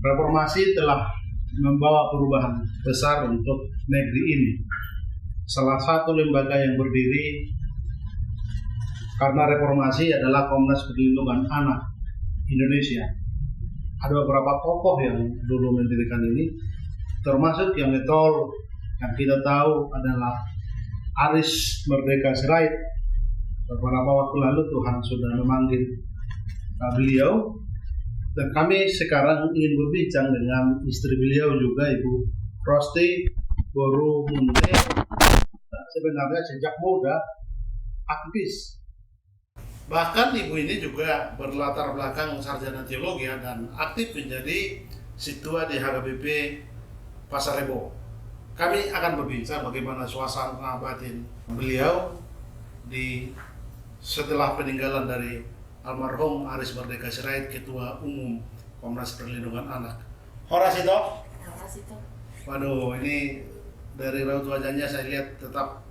Reformasi telah membawa perubahan besar untuk negeri ini. Salah satu lembaga yang berdiri karena reformasi adalah Komnas Perlindungan Anak Indonesia. Ada beberapa tokoh yang dulu mendirikan ini, termasuk yang getol yang kita tahu adalah Aris Merdeka Sirait. Beberapa waktu lalu Tuhan sudah memanggil beliau, dan kami sekarang ingin berbincang dengan istri beliau juga, Ibu Rosti Boru Munte. Sebenarnya sejak muda aktivis. Bahkan ibu ini juga berlatar belakang sarjana teologi dan aktif menjadi situa di HKBP Pasar Rebo. Kami akan berbincang bagaimana suasana batin beliau setelah peninggalan dari almarhum Aris Merdeka Sirait, Ketua Umum Komnas Perlindungan Anak. Horasito. Waduh, ini dari raut wajahnya saya lihat tetap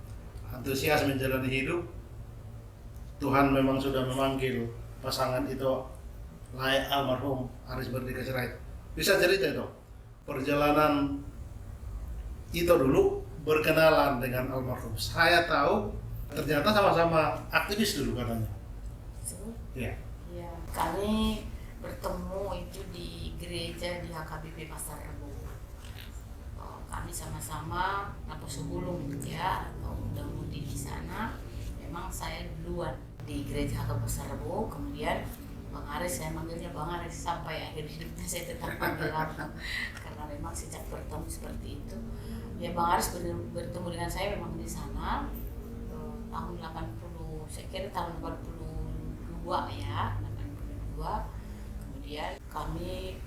antusias menjalani hidup. Tuhan memang sudah memanggil pasangan itu layak almarhum Aris Merdeka Sirait. Bisa cerita itu perjalanan itu dulu berkenalan dengan almarhum. Saya tahu ternyata sama-sama aktivis dulu katanya. Ya. Kami bertemu itu di gereja di HKBP Pasar Rebo. Kami sama-sama Naposubulung ya, atau muda-mudi di sana. Memang saya duluan di gereja HKBP Pasar Rebo, kemudian Bang Aris, saya manggilnya Bang Aris sampai akhir hidupnya, saya tetap panggil Abang karena memang sejak bertemu seperti itu. Ya, Bang Aris bertemu dengan saya memang di sana tahun 80, saya kira tahun 82 ya, 82. Kemudian kami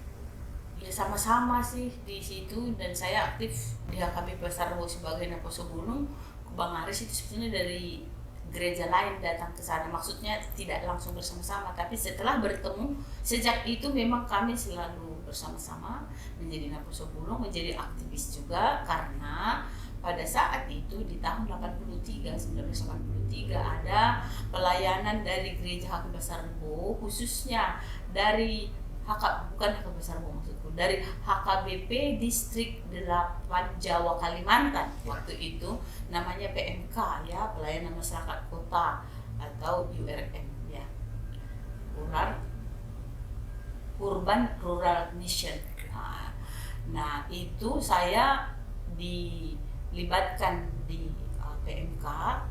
ya sama-sama sih di situ, dan saya aktif di HKBP Pasar Rebo sebagai Naposubulung. Bang Aris itu sebetulnya dari gereja lain datang ke sana, maksudnya tidak langsung bersama-sama, tapi setelah bertemu, sejak itu memang kami selalu bersama-sama menjadi Naposubulung, menjadi aktivis juga, karena pada saat itu di tahun 1983 ada pelayanan dari gereja HKBP Pasar Rebo, khususnya dari bukan HKBP Pasar Rebo maksudku, dari HKBP Distrik 8 Jawa Kalimantan. Waktu itu namanya PMK ya, Pelayanan Masyarakat Kota atau URM ya, Urban Rural Mission. Nah itu saya dilibatkan di PMK,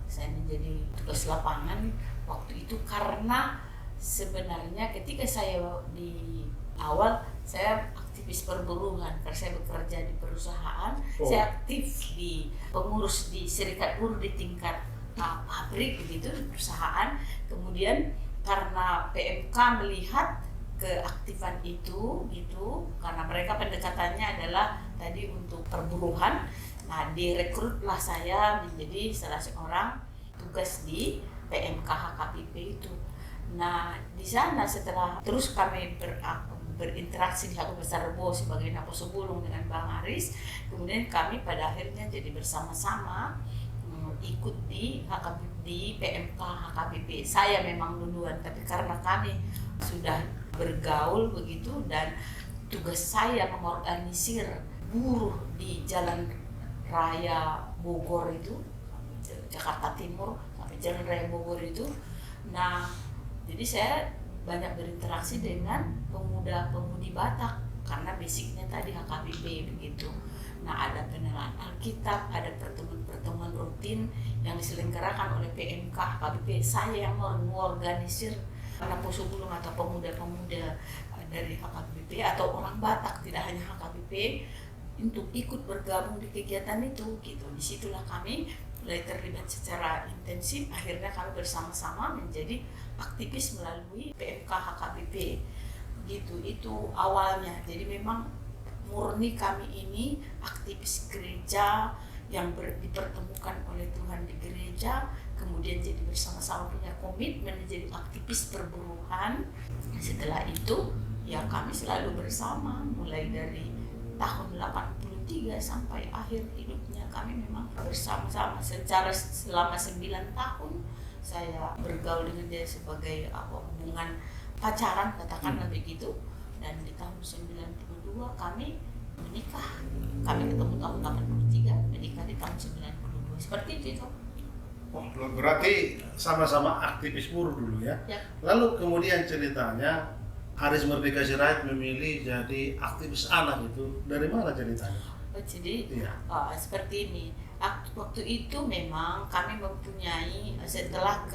saya menjadi tugas lapangan waktu itu, karena sebenarnya ketika saya di awal saya aktivis perburuhan, karena saya bekerja di perusahaan. Saya aktif di pengurus di serikat buruh di tingkat pabrik begitu, di perusahaan. Kemudian karena PMK melihat keaktifan itu gitu, karena mereka pendekatannya adalah tadi untuk perburuhan. Nah, direkrutlah saya menjadi salah seorang tugas di PMK HKBP itu. Nah, di sana setelah terus kami berinteraksi di HKBP Pasar Rebo sebagai Naposubulung dengan Bang Aris, kemudian kami pada akhirnya jadi bersama-sama ikut di PMK HKBP. Saya memang duluan, tapi karena kami sudah bergaul begitu, dan tugas saya mengorganisir buruh di Jalan Raya Bogor itu, Jakarta Timur sampai Jalan Raya Bogor itu. Nah, jadi saya banyak berinteraksi dengan pemuda-pemudi Batak karena basicnya tadi HKBP begitu. Nah, ada pengenalan Alkitab, ada pertemuan-pertemuan rutin yang diselenggarakan oleh PMK HKBP. Saya yang mengorganisir Naposubulung atau pemuda-pemuda dari HKBP atau orang Batak, tidak hanya HKBP, untuk ikut bergabung di kegiatan itu gitu. Disitulah kami mulai terlibat secara intensif. Akhirnya kami bersama-sama menjadi aktivis melalui PMK HKBP gitu. Itu awalnya. Jadi memang murni kami ini aktivis gereja yang dipertemukan oleh Tuhan di gereja, kemudian jadi bersama-sama punya komitmen menjadi aktivis perburuhan. Setelah itu ya kami selalu bersama mulai dari tahun 83 sampai akhir hidupnya kami memang bersama-sama secara selama 9 tahun. Saya bergaul dengan dia sebagai hubungan pacaran, katakanlah begitu. dan di tahun 92 kami menikah. Kami ketemu tahun 83, menikah di tahun 92. Seperti itu. Oh, berarti sama-sama aktivis buruh dulu ya. Ya. Lalu kemudian ceritanya Haris Merdeka Sirait memilih jadi aktivis anak itu dari mana ceritanya? Jadi Iya. seperti ini. Waktu itu memang kami mempunyai setelah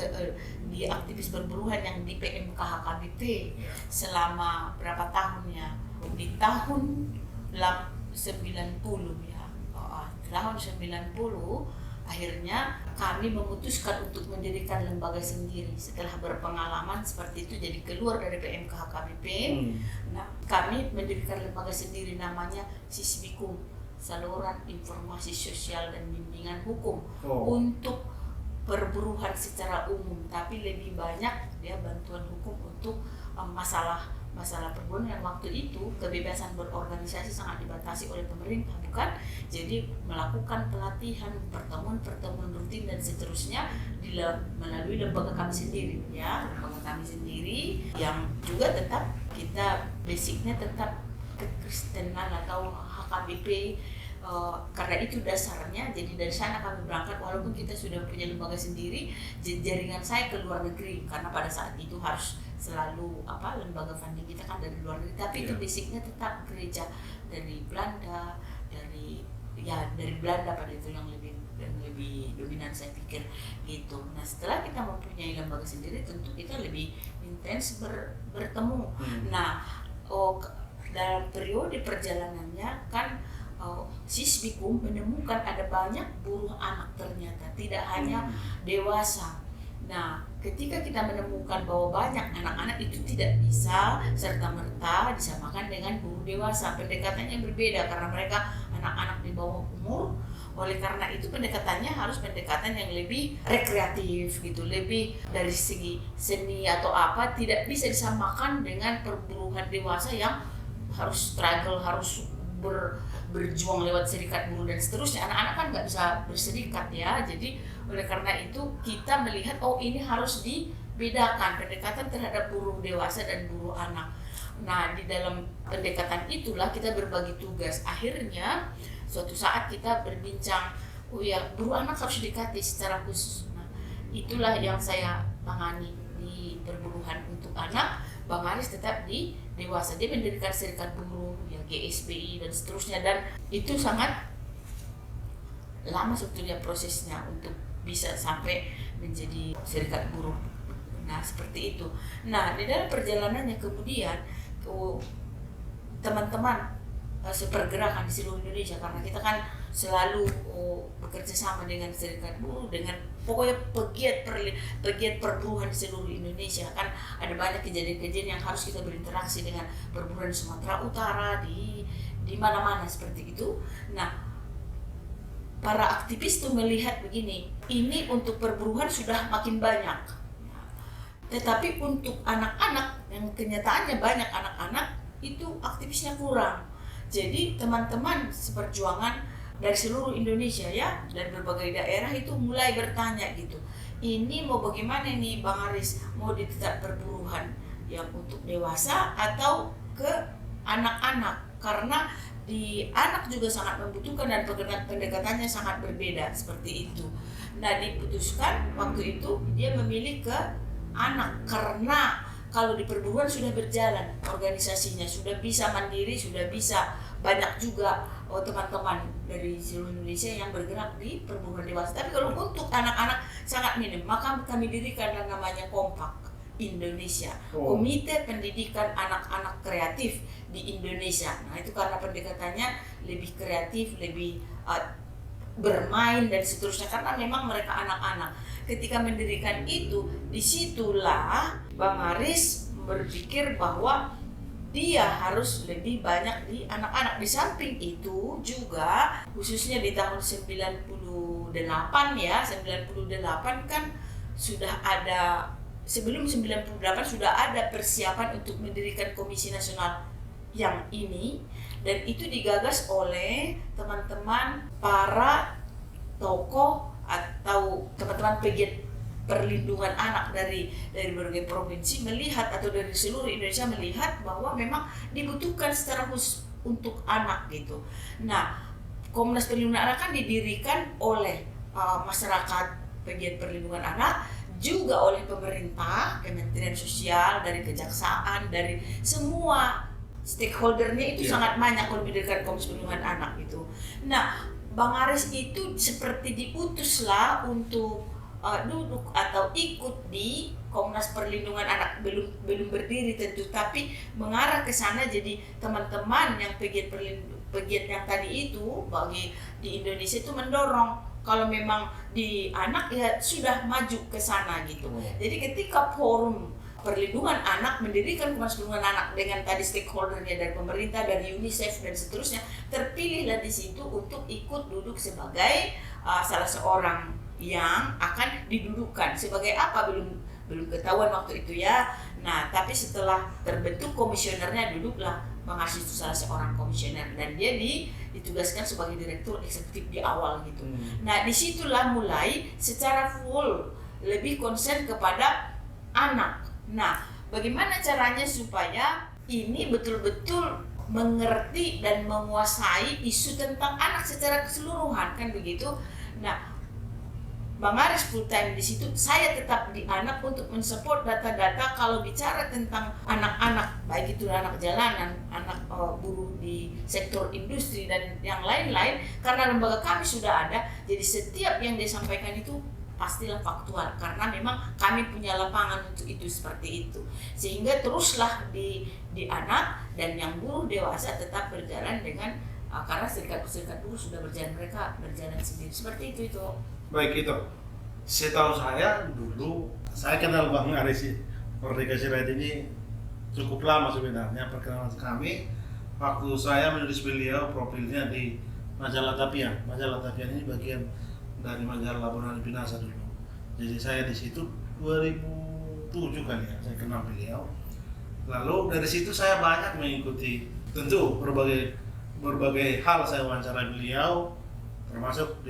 di aktivis perburuhan yang di PMK HKBP Iya. selama berapa tahun ya, di tahun 90 ya, tahun 90 akhirnya kami memutuskan untuk mendirikan lembaga sendiri setelah berpengalaman seperti itu, jadi keluar dari PMK HKBP. Nah, kami mendirikan lembaga sendiri namanya Sisbikum, Saluran Informasi Sosial dan Bimbingan Hukum untuk perburuhan secara umum, tapi lebih banyak ya bantuan hukum untuk masalah perburuan yang waktu itu kebebasan berorganisasi sangat dibatasi oleh pemerintah, bukan? Jadi melakukan pelatihan, pertemuan rutin dan seterusnya melalui lembaga kami sendiri ya, lembaga kami sendiri yang juga tetap kita basicnya tetap kekristenan atau HKBP. Karena itu dasarnya, jadi dari sana kami berangkat walaupun kita sudah punya lembaga sendiri, jaringan saya ke luar negeri karena pada saat itu harus selalu lembaga funding kita kan dari luar negeri, tapi itu basicnya tetap gereja dari Belanda, dari Belanda pada itu yang lebih dominan saya pikir gitu. Nah, setelah kita mempunyai lembaga sendiri tentu kita lebih intens bertemu. Nah, dalam periode perjalanannya kan Sisbikum menemukan ada banyak buruh anak ternyata, tidak hanya dewasa. Nah, ketika kita menemukan bahwa banyak anak-anak itu tidak bisa serta-merta disamakan dengan buruh dewasa, pendekatannya berbeda karena mereka anak-anak di bawah umur. Oleh karena itu pendekatannya harus pendekatan yang lebih rekreatif gitu, lebih dari segi seni atau apa, tidak bisa disamakan dengan perburuhan dewasa yang harus struggle, harus berjuang lewat serikat buruh dan seterusnya. Anak-anak kan nggak bisa berserikat ya, jadi oleh karena itu kita melihat ini harus dibedakan pendekatan terhadap buruh dewasa dan buruh anak. Nah, di dalam pendekatan itulah kita berbagi tugas. Akhirnya suatu saat kita berbincang, buruh anak harus didekati secara khusus. Nah, itulah yang saya tangani di perburuhan untuk anak. Bang Haris tetap di dewasa, dia mendirikan serikat buruh ya, GSBI dan seterusnya, dan itu sangat lama sebetulnya prosesnya untuk bisa sampai menjadi serikat buruh. Nah, seperti itu. Nah, di dalam perjalanannya kemudian teman-teman sepergerakan di seluruh Indonesia, karena kita kan selalu bekerja sama dengan serikat buruh, dengan pokoknya pegiat perburuhan di seluruh Indonesia. Kan ada banyak kejadian-kejadian yang harus kita berinteraksi dengan perburuhan di Sumatera Utara, di mana-mana seperti itu. Nah, para aktivis tuh melihat begini, ini untuk perburuhan sudah makin banyak, tetapi untuk anak-anak yang kenyataannya banyak anak-anak itu aktivisnya kurang. Jadi teman-teman seperjuangan dari seluruh Indonesia ya, dari berbagai daerah itu mulai bertanya gitu, ini mau bagaimana nih Bang Haris, mau ditetap perburuhan yang untuk dewasa atau ke anak-anak, karena di anak juga sangat membutuhkan dan pendekatannya sangat berbeda seperti itu. Nah, diputuskan waktu itu dia memilih ke anak karena kalau di perburuan sudah berjalan organisasinya, sudah bisa mandiri, sudah bisa banyak juga teman-teman dari seluruh Indonesia yang bergerak di perburuan dewasa. Tapi kalau untuk anak-anak sangat minim, maka kami dirikan yang namanya Kompak Indonesia, Komite Pendidikan Anak-anak Kreatif di Indonesia. Nah, itu karena pendekatannya lebih kreatif, lebih bermain dan seterusnya, karena memang mereka anak-anak. Ketika mendirikan itu, disitulah Bang Haris berpikir bahwa dia harus lebih banyak di anak-anak. Di samping itu juga khususnya di tahun 98 ya, 98 kan sudah ada, sebelum 98 sudah ada persiapan untuk mendirikan Komisi Nasional yang ini, dan itu digagas oleh teman-teman para tokoh atau teman-teman pegiat perlindungan anak dari berbagai provinsi melihat, atau dari seluruh Indonesia melihat bahwa memang dibutuhkan secara khusus untuk anak gitu. Nah, Komnas Perlindungan Anak kan didirikan oleh masyarakat pegiat perlindungan anak, juga oleh pemerintah, Kementerian Sosial, dari Kejaksaan, dari semua stakeholdernya itu sangat banyak kalau didirikan Komnas Perlindungan Anak gitu. Nah, Bang Aris itu seperti diutuslah untuk duduk atau ikut di Komnas Perlindungan Anak, belum berdiri tentu, tapi mengarah ke sana. Jadi teman-teman yang pegiat yang tadi itu bagi di Indonesia itu mendorong kalau memang di anak ya sudah maju ke sana gitu. Jadi ketika forum perlindungan anak mendirikan Komnas Perlindungan Anak dengan tadi stakeholdernya dari pemerintah, dari UNICEF dan seterusnya, terpilihlah di situ untuk ikut duduk sebagai salah seorang yang akan didudukkan. Sebagai apa belum ketahuan waktu itu ya. Nah, tapi setelah terbentuk komisionernya, duduklah Bang Aris itu salah seorang komisioner, dan dia ditugaskan sebagai direktur eksekutif di awal gitu. Nah, disitulah mulai secara full lebih konsen kepada anak. Nah, bagaimana caranya supaya ini betul-betul mengerti dan menguasai isu tentang anak secara keseluruhan, kan begitu. Nah, Bang Aris full time di situ, saya tetap di anak untuk mensupport data-data kalau bicara tentang anak-anak, baik itu anak jalanan, anak buruh di sektor industri dan yang lain-lain, karena lembaga kami sudah ada. Jadi setiap yang disampaikan itu pastilah faktual, karena memang kami punya lapangan untuk itu, seperti itu. Sehingga teruslah di anak, dan yang buruh dewasa tetap berjalan dengan karena serikat buruh sudah berjalan, mereka berjalan sendiri, seperti itu. Baik, itu setahu saya dulu, saya kenal Bang Aris Merdeka Sirait ini cukup lama sebenarnya. Perkenalan kami waktu saya menulis beliau profilnya di majalah Tapian. Majalah Tapian ini bagian dari majalah Bonani Pinasa dulu. Jadi saya di situ 2007 kan ya, saya kenal beliau. Lalu dari situ saya banyak mengikuti, tentu berbagai hal saya wawancara beliau, termasuk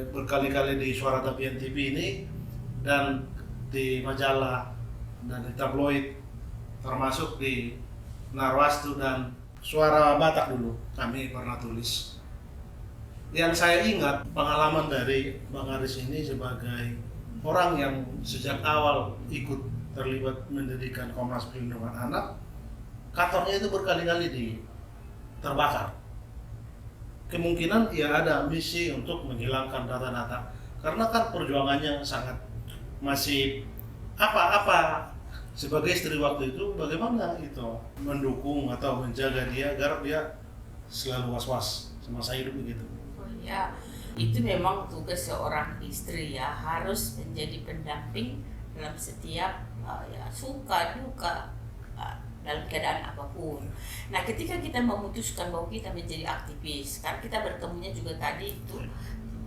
berkali-kali di Suara Tapian TV ini, dan di majalah dan di tabloid, termasuk di Narwastu dan Suara Batak dulu kami pernah tulis. Yang saya ingat pengalaman dari Bang Aris ini sebagai orang yang sejak awal ikut terlibat mendirikan Komnas Perlindungan Anak, kantornya itu berkali-kali terbakar. Kemungkinan ya ada misi untuk menghilangkan data-data, karena kan perjuangannya sangat masih apa sebagai istri waktu itu, bagaimana itu mendukung atau menjaga dia agar dia selalu was-was semasa hidup begitu. Oh ya, itu memang tugas seorang istri ya, harus menjadi pendamping dalam setiap ya suka duka, dalam keadaan apapun. Nah, ketika kita memutuskan bahwa kita menjadi aktivis, kan kita bertemunya juga tadi itu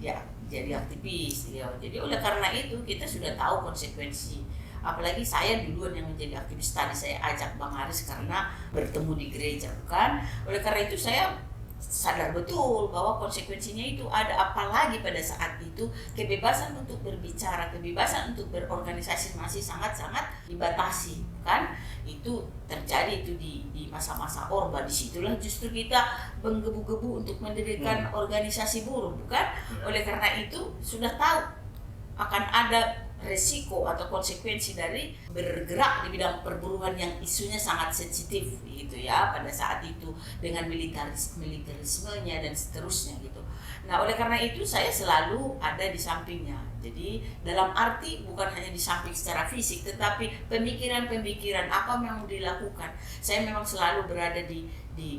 ya jadi aktivis ya. Jadi oleh karena itu kita sudah tahu konsekuensi. Apalagi saya duluan yang menjadi aktivis, tadi saya ajak Bang Aris karena bertemu di gereja, kan. Oleh karena itu saya sadar betul bahwa konsekuensinya itu ada, apalagi pada saat itu kebebasan untuk berbicara, kebebasan untuk berorganisasi masih sangat-sangat dibatasi, kan. Itu terjadi itu di masa-masa Orba. Disitulah justru kita menggebu-gebu untuk mendirikan organisasi buruh, bukan? Oleh karena itu sudah tahu akan ada resiko atau konsekuensi dari bergerak di bidang perburuan yang isunya sangat sensitif gitu ya pada saat itu, dengan militerismenya dan seterusnya gitu. Nah, oleh karena itu saya selalu ada di sampingnya. Jadi dalam arti bukan hanya di samping secara fisik, tetapi pemikiran-pemikiran apa yang mau dilakukan. Saya memang selalu berada di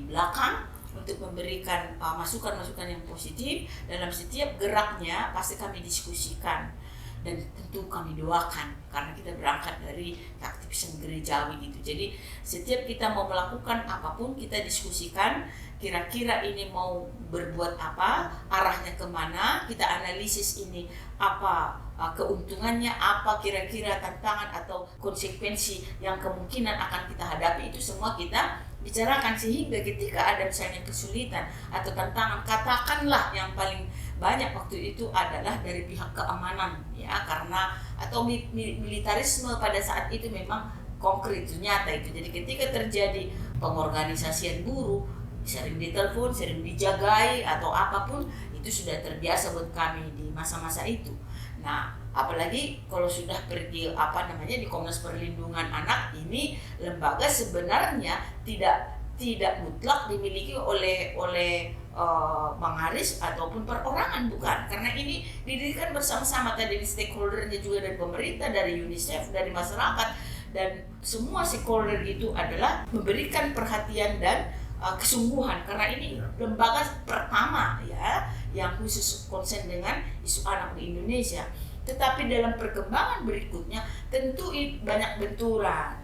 belakang untuk memberikan masukan-masukan yang positif. Dalam setiap geraknya pasti kami diskusikan. Dan tentu kami doakan, karena kita berangkat dari aktivitas gerejawi gitu. Jadi setiap kita mau melakukan apapun, kita diskusikan kira-kira ini mau berbuat apa, arahnya kemana, kita analisis ini apa keuntungannya, apa kira-kira tantangan atau konsekuensi yang kemungkinan akan kita hadapi. Itu semua kita bicarakan, sehingga ketika ada misalnya kesulitan atau tantangan, katakanlah yang paling banyak waktu itu adalah dari pihak keamanan ya, karena atau militarisme pada saat itu memang konkret, itu nyata itu. Jadi ketika terjadi pengorganisasian buruh, sering ditelepon, sering dijagai atau apapun, itu sudah terbiasa buat kami di masa-masa itu. Nah, apalagi kalau sudah pergi di Komnas Perlindungan Anak, ini lembaga sebenarnya tidak mutlak dimiliki oleh Bang Haris ataupun perorangan, bukan, karena ini didirikan bersama-sama tadi stakeholdernya juga dari pemerintah, dari UNICEF, dari masyarakat, dan semua stakeholder itu adalah memberikan perhatian dan kesungguhan, karena ini lembaga pertama ya yang khusus konsen dengan isu anak di Indonesia. Tetapi dalam perkembangan berikutnya tentu banyak benturan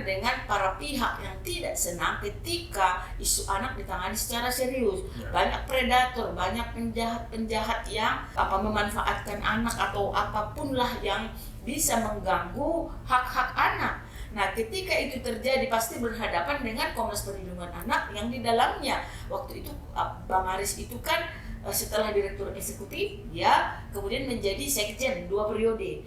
dengan para pihak yang tidak senang ketika isu anak ditangani secara serius. Banyak predator, banyak penjahat yang memanfaatkan anak atau apapun lah yang bisa mengganggu hak-hak anak. Nah, ketika itu terjadi pasti berhadapan dengan Komnas Perlindungan Anak yang di dalamnya waktu itu Bang Haris itu kan setelah Direktur Eksekutif ya kemudian menjadi Sekjen 2 periode.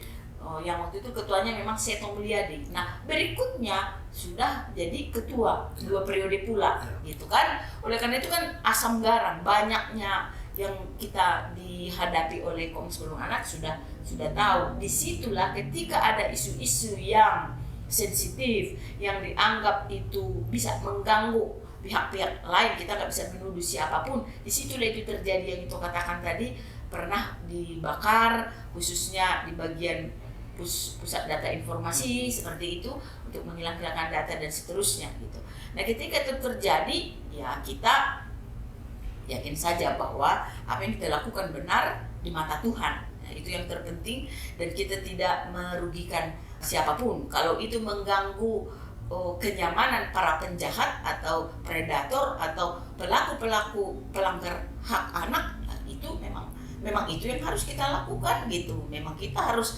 Yang waktu itu ketuanya memang Seto Mulyadi. Nah, berikutnya sudah jadi ketua 2 periode pula gitu kan. Oleh karena itu kan asam garam banyaknya yang kita dihadapi oleh Komnas Perlindungan Anak sudah tahu. Disitulah ketika ada isu-isu yang sensitif yang dianggap itu bisa mengganggu pihak-pihak lain, kita nggak bisa menuduh siapapun. Disitulah itu terjadi yang itu katakan tadi, pernah dibakar khususnya di bagian pusat data informasi seperti itu untuk menghilangkan data dan seterusnya gitu. Nah, ketika itu terjadi ya kita yakin saja bahwa apa yang kita lakukan benar di mata Tuhan. Nah, itu yang terpenting, dan kita tidak merugikan siapapun. Kalau itu mengganggu kenyamanan para penjahat atau predator atau pelaku pelanggar hak anak, itu memang itu yang harus kita lakukan gitu. Memang kita harus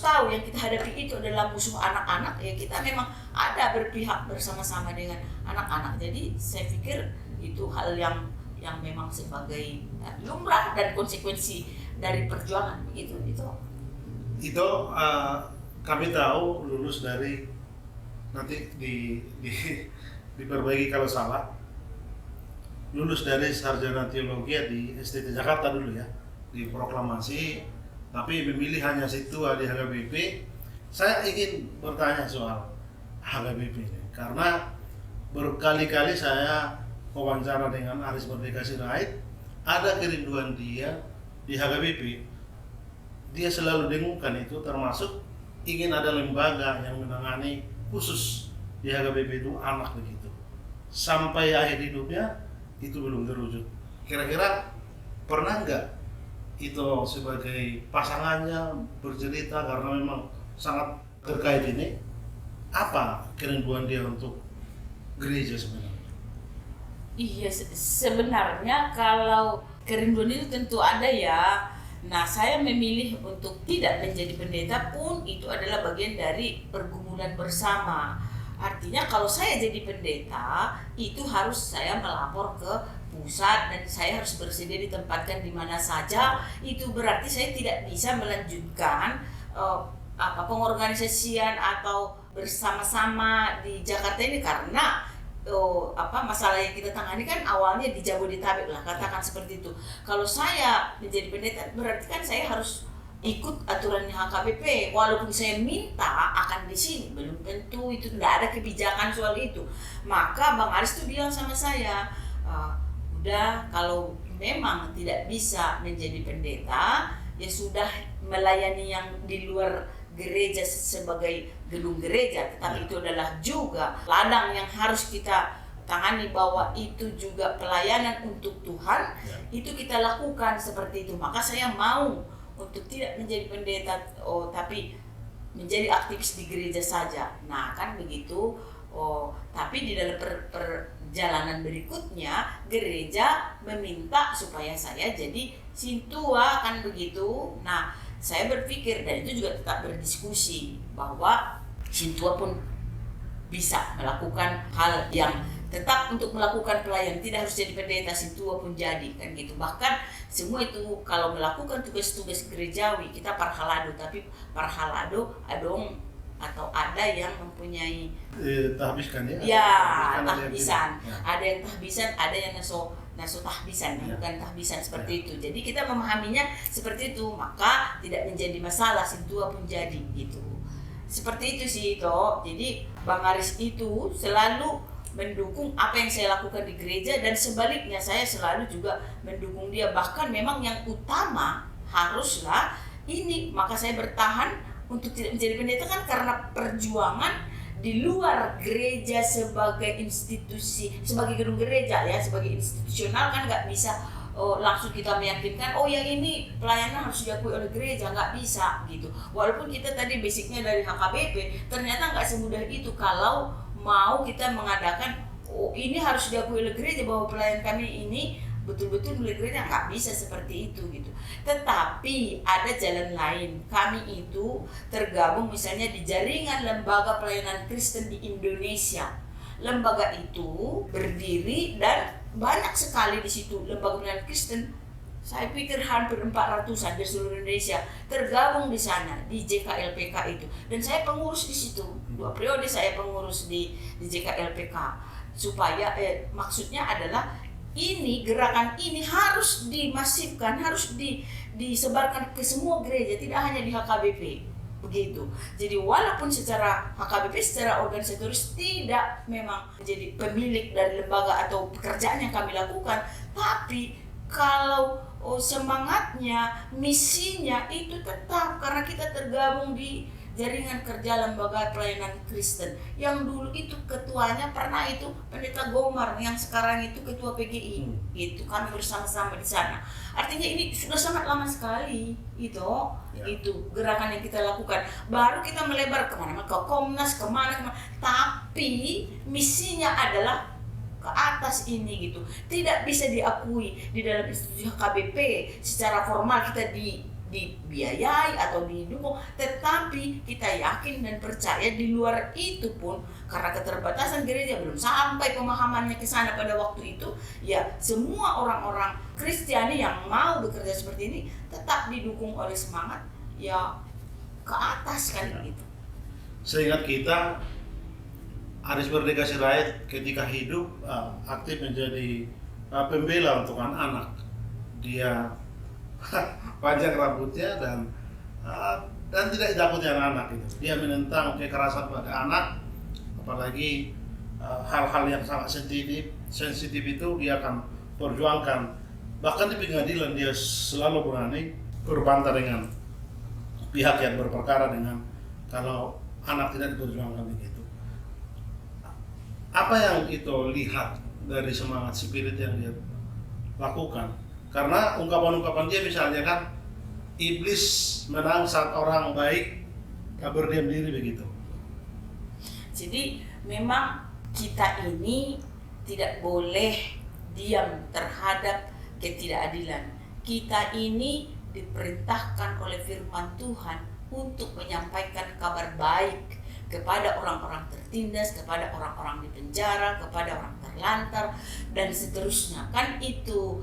tahu yang kita hadapi itu adalah musuh anak-anak, ya kita memang ada berpihak bersama-sama dengan anak-anak. Jadi saya pikir itu hal yang memang sebagai lumrah dan konsekuensi dari perjuangan begitu itu. Kami tahu lulus dari, nanti diperbaiki kalau salah, lulus dari sarjana teologi di STT Jakarta dulu ya, di proklamasi, tapi memilih hanya situ di HKBP. Saya ingin bertanya soal HKBP ini, karena berkali-kali saya wawancara dengan Aris Merdeka Sirait, ada kerinduan dia di HKBP. Dia selalu dengungkan itu, termasuk ingin ada lembaga yang menangani khusus di HKBP itu anak begitu. Sampai akhir hidupnya itu belum terwujud. Kira-kira pernah nggak itu sebagai pasangannya bercerita, karena memang sangat terkait ini, apa kerinduan dia untuk gereja sebenarnya? Iya, sebenarnya kalau kerinduan itu tentu ada ya. Nah, saya memilih untuk tidak menjadi pendeta pun itu adalah bagian dari pergumulan bersama. Artinya kalau saya jadi pendeta, itu harus saya melapor ke pusat dan saya harus bersedia ditempatkan di mana saja. Itu berarti saya tidak bisa melanjutkan pengorganisasian atau bersama-sama di Jakarta ini, karena masalah yang kita tangani kan awalnya di Jabodetabek lah, katakan seperti itu. Kalau saya menjadi pendeta berarti kan saya harus ikut aturannya HKBP, walaupun saya minta akan di sini, belum tentu itu, tidak ada kebijakan soal itu. Maka Bang Haris tuh bilang sama saya, udah kalau memang tidak bisa menjadi pendeta, ya sudah melayani yang di luar gereja sebagai gedung gereja, tetapi itu adalah juga ladang yang harus kita tangani, bahwa itu juga pelayanan untuk Tuhan, itu kita lakukan seperti itu. Maka saya mau untuk tidak menjadi pendeta, tapi menjadi aktivis di gereja saja. Nah, kan begitu. Tapi di dalam perjalanan berikutnya gereja meminta supaya saya jadi sintua, kan begitu. Nah, saya berpikir, dan itu juga tetap berdiskusi, bahwa sintua pun bisa melakukan hal yang tetap untuk melakukan pelayanan, tidak harus jadi pendeta, si tua pun jadi kan gitu. Bahkan semua itu kalau melakukan tugas-tugas gerejawi kita parhalado, tapi parhalado adong atau ada yang mempunyai tahbiskan ya? Ya, Tahbiskan tahbisan. ya. Ada yang tahbisan, ada yang naso tahbisan, Ya. bukan tahbisan seperti itu. Jadi kita memahaminya seperti itu, maka tidak menjadi masalah, si tua pun jadi gitu. Seperti itu sih Toh. Jadi Bang Aris itu selalu mendukung apa yang saya lakukan di gereja, dan sebaliknya saya selalu juga mendukung dia. Bahkan memang yang utama haruslah ini, maka saya bertahan untuk tidak menjadi pendeta kan karena perjuangan di luar gereja sebagai institusi, sebagai gedung gereja ya, sebagai institusional kan nggak bisa langsung kita meyakinkan yang ini pelayanan harus diakui oleh gereja, nggak bisa gitu. Walaupun kita tadi basicnya dari HKBP, ternyata nggak semudah itu kalau mau kita mengadakan ini harus diakui oleh gereja bahwa pelayan kami ini betul-betul milik gereja, nggak bisa seperti itu gitu. Tetapi ada jalan lain. Kami itu tergabung misalnya di jaringan lembaga pelayanan Kristen di Indonesia. Lembaga itu berdiri dan banyak sekali di situ lembaga pelayanan Kristen. Saya pikir hampir 400-an di seluruh Indonesia tergabung di sana di JKLPK itu. Dan saya pengurus di situ. 2 periode saya pengurus di JKLPK. Supaya maksudnya adalah ini gerakan ini harus dimasifkan, harus disebarkan ke semua gereja, tidak hanya di HKBP begitu. Jadi walaupun secara HKBP secara organisatoris tidak memang menjadi pemilik dari lembaga atau pekerjaan yang kami lakukan, tapi kalau semangatnya, misinya itu tetap, karena kita tergabung di jaringan kerja lembaga pelayanan Kristen. Yang dulu itu ketuanya pernah itu Pendeta Gomar, yang sekarang itu ketua PGI. Itu kami bersama-sama di sana. Artinya ini sudah sangat lama sekali itu gerakan yang kita lakukan. Baru kita melebar kemana-mana, ke Komnas, kemana. Tapi misinya adalah ke atas ini gitu. Tidak bisa diakui di dalam institusi HKBP secara formal kita dibiayai atau didukung, tetapi kita yakin dan percaya di luar itu pun karena keterbatasan gereja belum sampai pemahamannya ke sana pada waktu itu, ya semua orang-orang Kristiani yang mau bekerja seperti ini tetap didukung oleh semangat ya ke atas kan gitu. Seingat kita, Aris Merdeka Sirait ketika hidup aktif menjadi pembela untuk anak-anak. Dia panjang rambutnya dan tidak takuti anak-anak itu. Dia menentang kekerasan pada anak, apalagi hal-hal yang sangat sensitif itu dia akan perjuangkan. Bahkan di pengadilan dia selalu berani berbantah dengan pihak yang berperkara dengan kalau anak tidak diperjuangkan begitu. Apa yang itu lihat dari semangat spirit yang dia lakukan? Karena ungkapan-ungkapan dia misalnya kan, iblis menang saat orang baik berdiam diri begitu. Jadi memang kita ini tidak boleh diam terhadap ketidakadilan. Kita ini diperintahkan oleh firman Tuhan untuk menyampaikan kabar baik kepada orang-orang tertindas, kepada orang-orang di penjara, kepada orang terlantar, dan seterusnya. Kan itu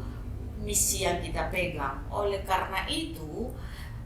misi yang kita pegang. Oleh karena itu,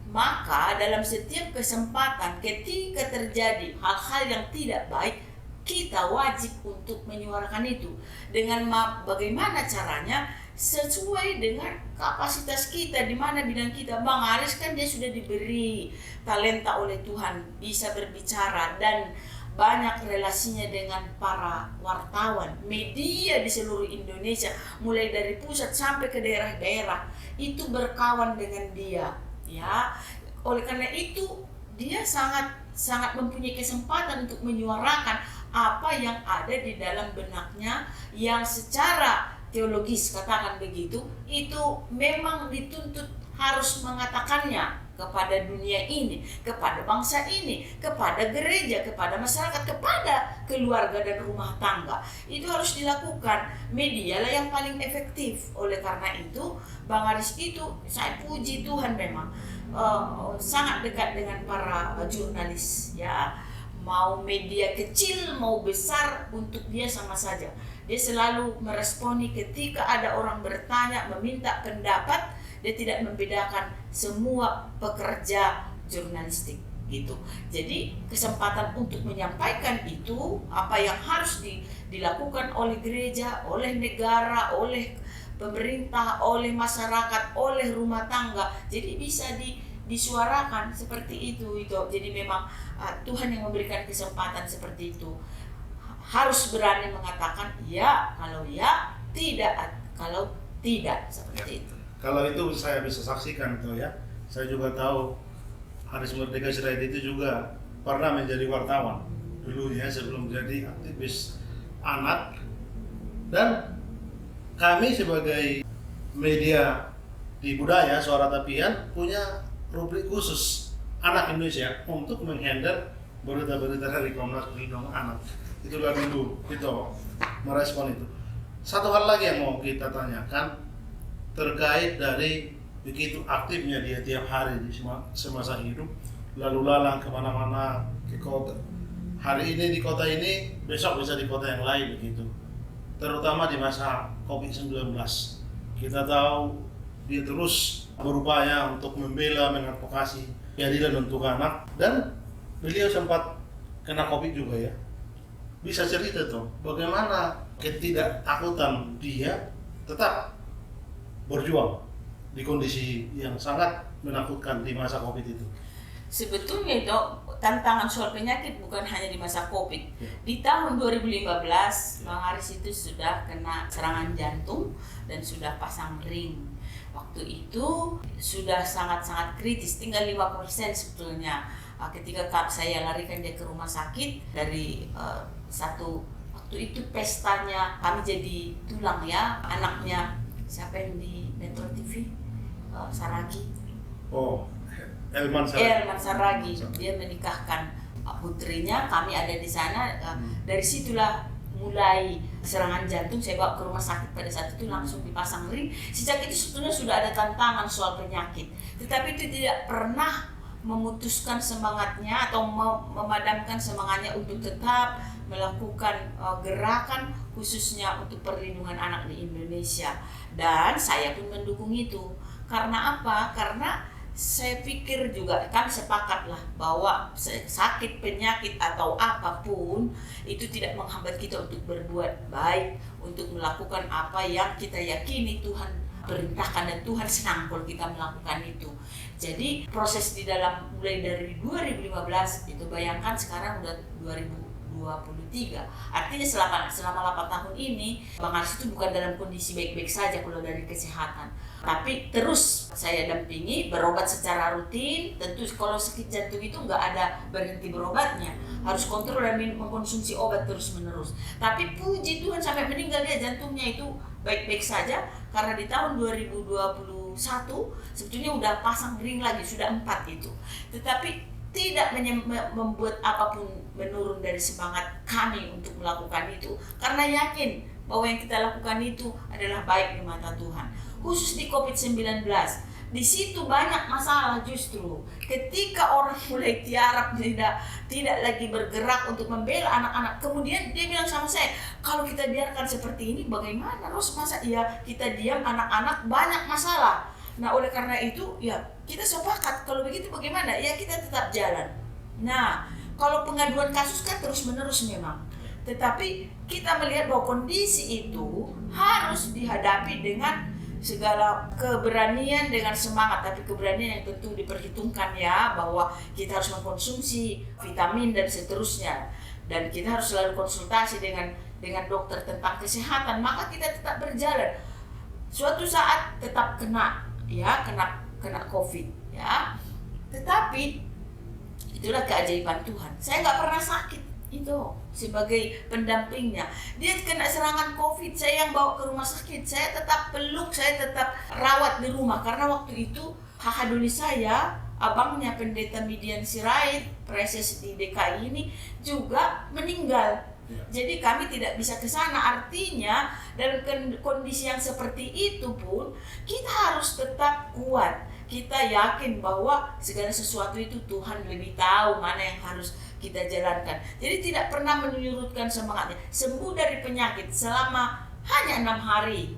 maka dalam setiap kesempatan ketika terjadi hal-hal yang tidak baik, kita wajib untuk menyuarakan itu. Dengan bagaimana caranya? Sesuai dengan kapasitas kita, di mana bidang kita. Bang Aris kan dia sudah diberi talenta oleh Tuhan, bisa berbicara dan banyak relasinya dengan para wartawan, media di seluruh Indonesia, mulai dari pusat sampai ke daerah-daerah, itu berkawan dengan dia, ya. Oleh karena itu, dia sangat mempunyai kesempatan untuk menyuarakan apa yang ada di dalam benaknya, yang secara teologis katakan begitu, itu memang dituntut harus mengatakannya kepada dunia ini, kepada bangsa ini, kepada gereja, kepada masyarakat, kepada keluarga dan rumah tangga. Itu harus dilakukan. Media lah yang paling efektif. Oleh karena itu, Bang Aris itu, saya puji Tuhan memang sangat dekat dengan para jurnalis, ya. Mau media kecil, mau besar, untuk dia sama saja. Dia selalu meresponi ketika ada orang bertanya, meminta pendapat. Dia tidak membedakan semua pekerja jurnalistik gitu. Jadi kesempatan untuk menyampaikan itu apa yang harus dilakukan oleh gereja, oleh negara, oleh pemerintah, oleh masyarakat, oleh rumah tangga. Jadi bisa disuarakan seperti itu. Jadi memang Tuhan yang memberikan kesempatan seperti itu. Harus berani mengatakan ya, kalau ya, tidak kalau tidak, seperti itu. Kalau itu saya bisa saksikan itu ya. Saya juga tahu Haris Merdeka Sirait itu juga pernah menjadi wartawan dulu ya, sebelum jadi aktivis anak. Dan kami sebagai media di budaya Suara Tapian punya rubrik khusus anak Indonesia untuk menghandle berita-berita dari Komnas Perlindungan Anak. Itulah dulu itu merespon itu. Satu hal lagi yang mau kita tanyakan terkait dari begitu aktifnya dia tiap hari di semasa hidup, lalu lalang kemana-mana ke kota. Hari ini di kota ini, besok bisa di kota yang lain begitu. Terutama di masa COVID-19. Kita tahu dia terus berupaya untuk membela, mengadvokasi keadilan untuk anak, dan beliau sempat kena COVID juga ya. Bisa cerita tuh bagaimana ketidaktakutan dia tetap berjuang di kondisi yang sangat menakutkan di masa COVID itu. Sebetulnya itu tantangan soal penyakit bukan hanya di masa COVID. Di tahun 2015, Bang Haris itu sudah kena serangan jantung dan sudah pasang ring. Waktu itu sudah sangat-sangat kritis, tinggal 5% sebetulnya. Ketika saya larikan dia ke rumah sakit dari satu waktu itu pestanya kami jadi tulang ya, anaknya siapa yang di Metro TV, Saragi. Oh, Elman Saragi. Dia menikahkan putrinya, kami ada di sana. Dari situlah mulai serangan jantung, saya bawa ke rumah sakit pada saat itu langsung dipasang ring. Sejak itu sebetulnya sudah ada tantangan soal penyakit, tetapi itu tidak pernah memutuskan semangatnya atau memadamkan semangatnya untuk tetap melakukan gerakan khususnya untuk perlindungan anak di Indonesia. Dan saya pun mendukung itu. Karena apa? Karena saya pikir juga kan sepakatlah bahwa sakit, penyakit atau apapun itu tidak menghambat kita untuk berbuat baik, untuk melakukan apa yang kita yakini Tuhan perintahkan dan Tuhan senang kalau kita melakukan itu. Jadi proses di dalam mulai dari 2015 itu, bayangkan sekarang udah 2023. Artinya selama 8 tahun ini Bang Haris itu bukan dalam kondisi baik-baik saja kalau dari kesehatan. Tapi terus saya dampingi, berobat secara rutin. Tentu kalau sakit jantung itu nggak ada berhenti berobatnya, harus kontrol dan mengkonsumsi obat terus-menerus. Tapi puji Tuhan sampai meninggal dia jantungnya itu baik-baik saja, karena di tahun 2021 sebetulnya udah pasang ring lagi, sudah 4 itu. Tetapi tidak membuat apapun menurun dari semangat kami untuk melakukan itu, karena yakin bahwa yang kita lakukan itu adalah baik di mata Tuhan. Khusus di COVID-19, di situ banyak masalah justru. Ketika orang mulai tiarap, tidak lagi bergerak untuk membela anak-anak, kemudian dia bilang sama saya, kalau kita biarkan seperti ini bagaimana? Terus masa ya kita diam, anak-anak banyak masalah. Nah oleh karena itu ya kita sepakat, kalau begitu bagaimana? Ya kita tetap jalan. Nah kalau pengaduan kasus kan terus-menerus memang. Tetapi kita melihat bahwa kondisi itu harus dihadapi dengan segala keberanian, dengan semangat, tapi keberanian yang tentu diperhitungkan ya, bahwa kita harus mengkonsumsi vitamin dan seterusnya, dan kita harus selalu konsultasi dengan dokter tentang kesehatan, maka kita tetap berjalan. Suatu saat tetap kena COVID ya, tetapi itulah keajaiban Tuhan. Saya nggak pernah sakit itu sebagai pendampingnya. Dia kena serangan COVID, saya yang bawa ke rumah sakit, saya tetap peluk, saya tetap rawat di rumah, karena waktu itu kakak duli saya, abangnya Pendeta Midian Sirait, preses di DKI ini juga meninggal. Jadi kami tidak bisa ke sana. Artinya dalam kondisi yang seperti itu pun kita harus tetap kuat. Kita yakin bahwa segala sesuatu itu Tuhan lebih tahu mana yang harus kita jalankan. Jadi tidak pernah menyurutkan semangatnya. Sembuh dari penyakit selama hanya 6 hari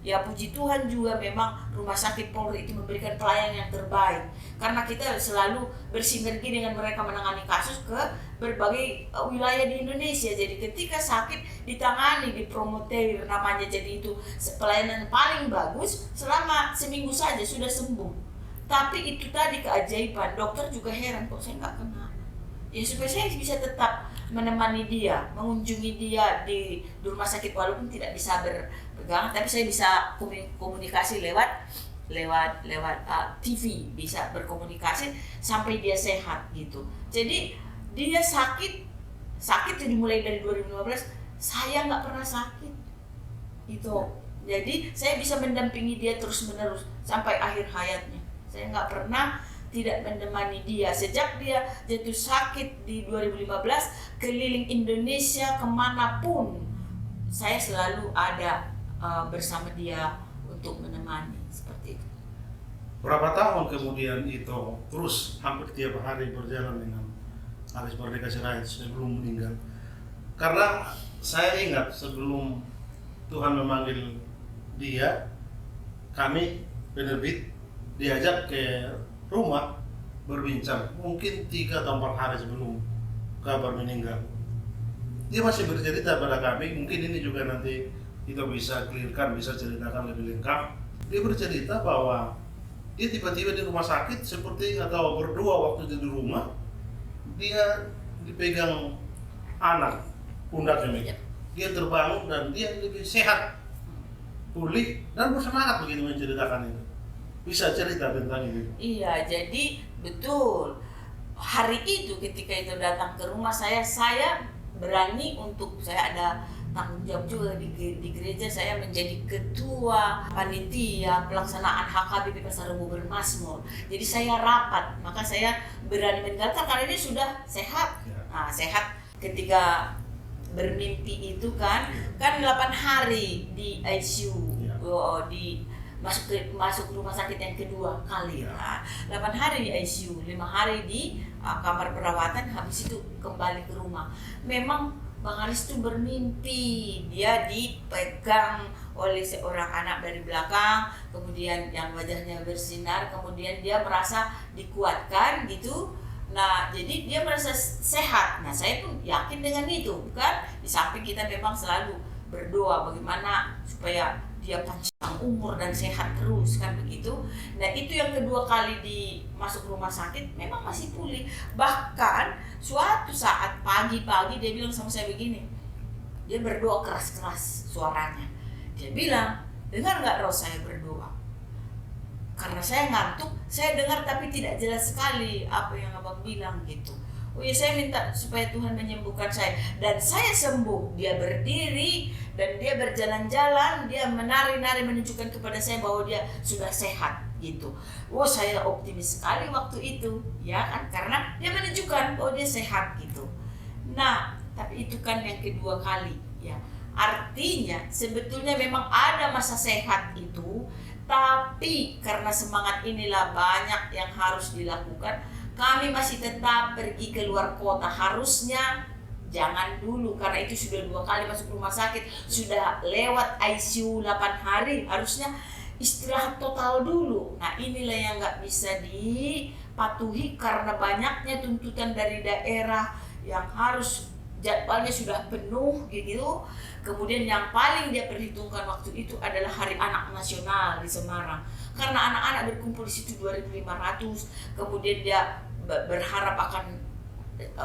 ya puji Tuhan juga memang Rumah Sakit Polri itu memberikan pelayanan yang terbaik. Karena kita selalu bersinergi dengan mereka menangani kasus ke berbagai wilayah di Indonesia. Jadi ketika sakit ditangani, dipromoter namanya, jadi itu pelayanan paling bagus selama seminggu saja sudah sembuh. Tapi itu tadi keajaiban, dokter juga heran kok saya nggak kena. Ya supaya saya bisa tetap menemani dia, mengunjungi dia di rumah sakit walaupun tidak bisa berpegangan, tapi saya bisa komunikasi lewat TV, bisa berkomunikasi sampai dia sehat gitu. Jadi dia sakit dimulai dari 2015, saya nggak pernah sakit itu. Jadi saya bisa mendampingi dia terus menerus sampai akhir hayatnya. Saya nggak pernah tidak menemani dia sejak dia jatuh sakit di 2015, keliling Indonesia kemanapun saya selalu ada bersama dia untuk menemani seperti itu. Berapa tahun kemudian itu terus hampir tiap hari berjalan dengan Aris Merdeka Sirait sebelum meninggal? Karena saya ingat sebelum Tuhan memanggil dia, kami penerbit diajak ke rumah berbincang mungkin 3 atau 4 hari sebelum kabar meninggal. Dia masih bercerita pada kami, mungkin ini juga nanti kita bisa clearkan, bisa ceritakan lebih lengkap. Dia bercerita bahwa dia tiba-tiba di rumah sakit seperti atau berdua waktu di rumah, dia dipegang anak pundaknya. Dia terbangun dan dia lebih sehat, pulih dan bersemangat begitu menceritakan itu. Bisa cerita tentang ini? Iya, jadi betul. Hari itu ketika itu datang ke rumah saya berani untuk, saya ada tanggung jawab juga di gereja, saya menjadi ketua panitia pelaksanaan HKBP Pasar Rebo Bermasmur. Jadi saya rapat, maka saya berani meninggalkan karena dia sudah sehat. Nah, sehat ketika bermimpi itu kan 8 hari di ICU, masuk rumah sakit yang kedua kali. Nah, 8 hari di ICU, 5 hari di kamar perawatan, habis itu kembali ke rumah. Memang Bang Aris itu bermimpi, dia dipegang oleh seorang anak dari belakang, kemudian yang wajahnya bersinar, kemudian dia merasa dikuatkan gitu. Nah, jadi dia merasa sehat. Nah, saya pun yakin dengan itu, kan? Di samping kita memang selalu berdoa bagaimana supaya dia panjang umur dan sehat terus, kan begitu. Nah, itu yang kedua kali masuk rumah sakit memang masih pulih. Bahkan suatu saat pagi-pagi dia bilang sama saya begini, dia berdoa keras-keras suaranya. Dia bilang, dengar nggak Ros saya berdoa? Karena saya ngantuk, saya dengar tapi tidak jelas sekali apa yang abang bilang gitu. Oh ya, saya minta supaya Tuhan menyembuhkan saya. Dan saya sembuh. Dia berdiri dan dia berjalan-jalan, dia menari-nari menunjukkan kepada saya bahwa dia sudah sehat gitu. Oh, saya optimis sekali waktu itu, ya kan, karena dia menunjukkan bahwa dia sehat gitu. Nah, tapi itu kan yang kedua kali, ya. Artinya sebetulnya memang ada masa sehat itu, tapi karena semangat inilah banyak yang harus dilakukan. Kami masih tetap pergi ke luar kota, harusnya jangan dulu karena itu sudah 2 kali masuk rumah sakit, sudah lewat ICU 8 hari, harusnya istirahat total dulu. Nah, inilah yang nggak bisa dipatuhi karena banyaknya tuntutan dari daerah yang harus jadwalnya sudah penuh gitu. Kemudian yang paling dia perhitungkan waktu itu adalah Hari Anak Nasional di Semarang. Karena anak-anak berkumpul di situ 2.500, kemudian dia berharap akan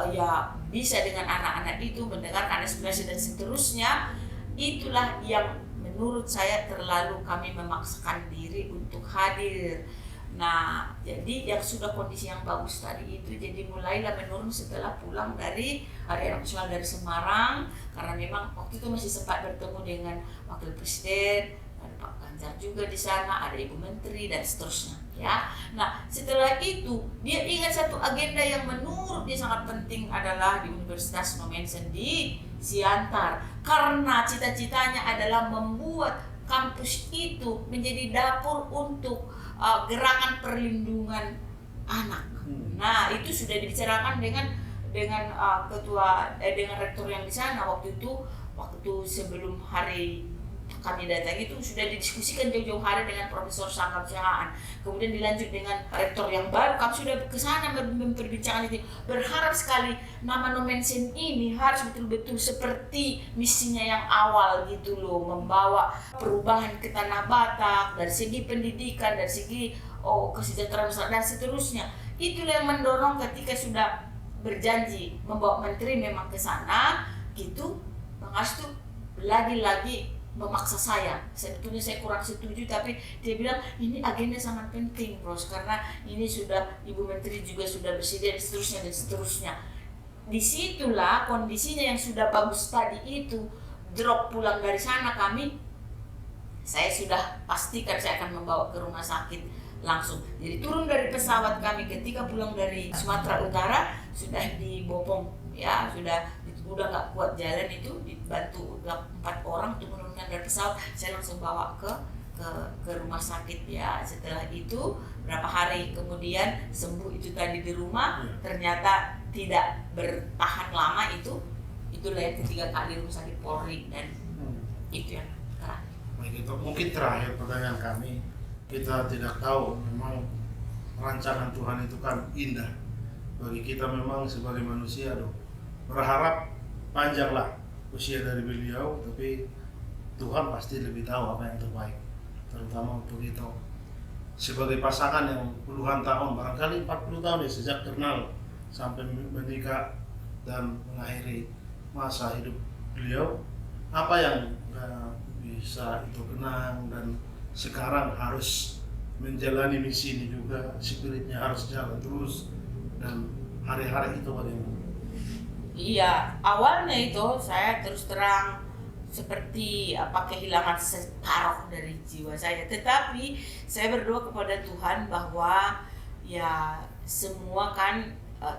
ya bisa dengan anak-anak itu mendengarkan aspirasi dan seterusnya. Itulah yang menurut saya terlalu kami memaksakan diri untuk hadir. Nah, jadi yang sudah kondisi yang bagus tadi itu jadi mulailah menurun setelah pulang dari Hari Anak Nasional dari Semarang, karena memang waktu itu masih sempat bertemu dengan Wakil Presiden, ada Pak Ganjar juga di sana, ada Ibu Menteri dan seterusnya, ya. Nah, setelah itu dia ingat satu agenda yang menurut dia sangat penting adalah di Universitas Nomensen di Siantar, karena cita-citanya adalah membuat kampus itu menjadi dapur untuk gerakan perlindungan anak. Nah, itu sudah dibicarakan dengan dengan dengan rektor yang di sana waktu sebelum hari kami datang itu sudah didiskusikan jauh-jauh hari dengan Profesor Sangam Sihaan. Kemudian dilanjut dengan rektor yang baru, kami sudah ke sana memperbincangkan itu. Berharap sekali nama Nomensen ini harus betul-betul seperti misinya yang awal gitu loh, membawa perubahan ke Tanah Batak dari segi pendidikan, dari segi kesejahteraan dan seterusnya. Itulah yang mendorong ketika sudah berjanji membawa menteri memang ke sana gitu, Bang Astu lagi-lagi memaksa saya. Sebetulnya saya kurang setuju, tapi dia bilang ini agenda sangat penting, Bros, karena ini sudah Ibu Menteri juga sudah bersedia dan seterusnya. Disitulah kondisinya yang sudah bagus tadi itu drop pulang dari sana saya sudah pastikan saya akan membawa ke rumah sakit langsung. Jadi turun dari pesawat kami ketika pulang dari Sumatera Utara sudah dibopong ya, sudah nggak kuat jalan itu, dibantu 4 orang untuk menurunkan dari pesawat. Saya langsung bawa ke rumah sakit ya. Setelah itu berapa hari kemudian sembuh itu tadi di rumah, ternyata tidak bertahan lama itulah yang ketiga kali rumah sakit Polri dan itu yang terakhir. Begitu. Mungkin terakhir pertanyaan kami, kita tidak tahu memang rancangan Tuhan itu kan indah bagi kita memang sebagai manusia berharap panjanglah usia dari beliau, tapi Tuhan pasti lebih tahu apa yang terbaik, terutama untuk kita sebagai pasangan yang puluhan tahun, barangkali 40 tahun ya, sejak kenal sampai menikah dan mengakhiri masa hidup beliau. Apa yang bisa itu kenang, dan sekarang harus menjalani misi ini juga, spiritnya harus jalan terus, dan hari-hari itu bagaimana? Iya, awalnya itu saya terus terang seperti kehilangan separuh dari jiwa saya. Tetapi saya berdoa kepada Tuhan bahwa ya semua kan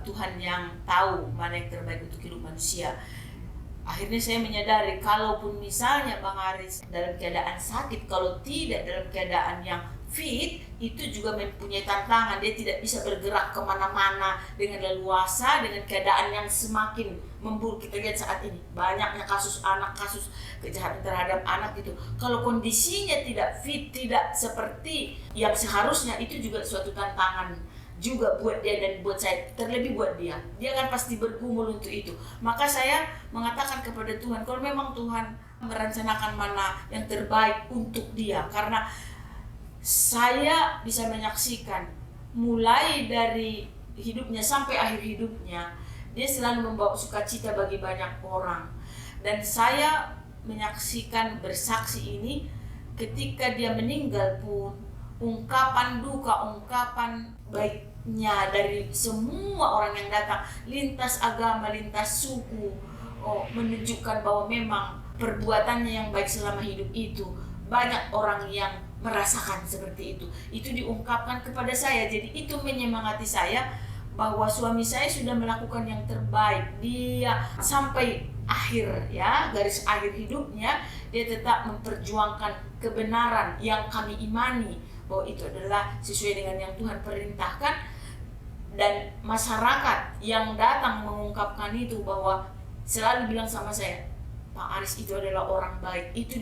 Tuhan yang tahu mana yang terbaik untuk hidup manusia. Akhirnya saya menyadari kalaupun misalnya Bang Aris dalam keadaan sakit, kalau tidak dalam keadaan yang fit, itu juga mempunyai tantangan. Dia tidak bisa bergerak kemana-mana dengan leluasa, dengan keadaan yang semakin memburuk. Kita lihat saat ini banyaknya kasus kejahatan terhadap anak gitu. Kalau kondisinya tidak fit, tidak seperti yang seharusnya, itu juga suatu tantangan juga buat dia dan buat saya, terlebih buat dia kan pasti bergumul untuk itu. Maka saya mengatakan kepada Tuhan, kalau memang Tuhan merencanakan mana yang terbaik untuk dia, karena saya bisa menyaksikan mulai dari hidupnya sampai akhir hidupnya, dia selalu membawa sukacita bagi banyak orang. Dan saya menyaksikan, bersaksi ini, ketika dia meninggal pun ungkapan duka, ungkapan baiknya dari semua orang yang datang, lintas agama, lintas suku, menunjukkan bahwa memang perbuatannya yang baik selama hidup itu. Banyak orang yang merasakan seperti itu diungkapkan kepada saya. Jadi itu menyemangati saya bahwa suami saya sudah melakukan yang terbaik. Dia sampai akhir ya, garis akhir hidupnya, dia tetap memperjuangkan kebenaran yang kami imani bahwa itu adalah sesuai dengan yang Tuhan perintahkan. Dan masyarakat yang datang mengungkapkan itu, bahwa selalu bilang sama saya, Pak Aris itu adalah orang baik. Itu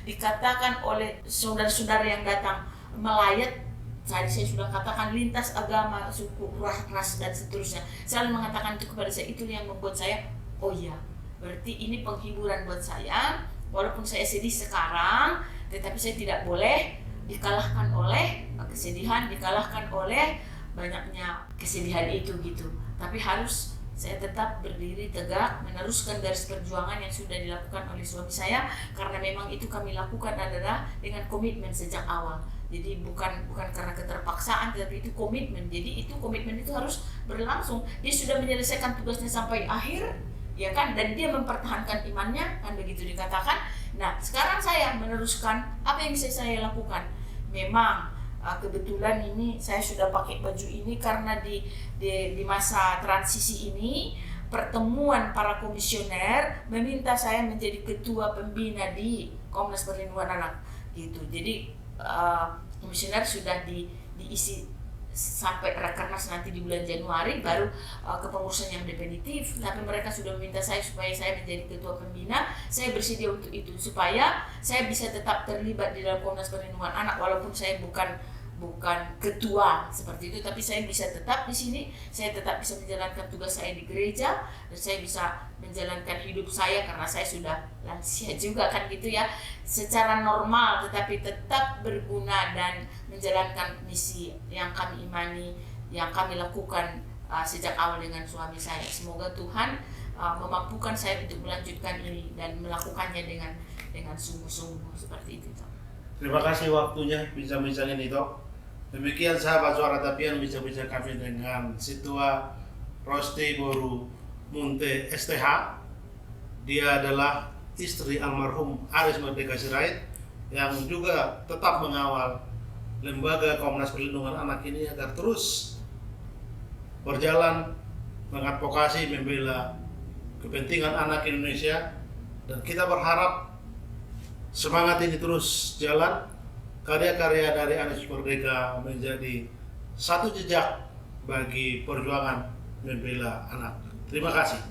dikatakan oleh saudara-saudara yang datang melayat. Tadi saya sudah katakan lintas agama, suku, ras dan seterusnya. Selalu mengatakan itu kepada saya. Itu yang membuat saya, oh iya, berarti ini penghiburan buat saya. Walaupun saya sedih sekarang, tetapi saya tidak boleh dikalahkan oleh kesedihan, dikalahkan oleh banyaknya kesedihan itu gitu. Tapi harus saya tetap berdiri tegak, meneruskan garis perjuangan yang sudah dilakukan oleh suami saya, karena memang itu kami lakukan adalah dengan komitmen sejak awal. Jadi bukan karena keterpaksaan, tapi itu komitmen. Jadi itu komitmen itu harus berlangsung. Dia sudah menyelesaikan tugasnya sampai akhir, ya kan? Dan dia mempertahankan imannya, kan begitu dikatakan. Nah, sekarang saya meneruskan apa yang bisa saya lakukan. Memang kebetulan ini saya sudah pakai baju ini karena di masa transisi ini pertemuan para komisioner meminta saya menjadi ketua pembina di Komnas Perlindungan Anak gitu. Jadi komisioner sudah diisi sampai rakernas nanti di bulan Januari baru kepengurusan yang definitif. Tapi mereka sudah meminta saya supaya saya menjadi ketua pembina. Saya bersedia untuk itu supaya saya bisa tetap terlibat di dalam Komnas Perlindungan Anak walaupun saya bukan ketua seperti itu, tapi saya bisa tetap di sini, saya tetap bisa menjalankan tugas saya di gereja, dan saya bisa menjalankan hidup saya karena saya sudah lansia juga kan gitu ya, secara normal tetapi tetap berguna dan menjalankan misi yang kami imani, yang kami lakukan sejak awal dengan suami saya. Semoga Tuhan memampukan saya untuk melanjutkan ini dan melakukannya dengan sungguh-sungguh seperti itu. Terima kasih waktunya bincang-bincang ini, Tok. Demikian sahabat Suara Tapian bincang-bincang kami dengan Situa Rosti Boru Munte STH. Dia adalah istri almarhum Aris Merdeka Sirait yang juga tetap mengawal lembaga Komnas Perlindungan Anak ini agar terus berjalan mengadvokasi membela kepentingan anak Indonesia, dan kita berharap semangat ini terus jalan. Karya-karya dari Aris Merdeka menjadi satu jejak bagi perjuangan membela anak. Terima kasih.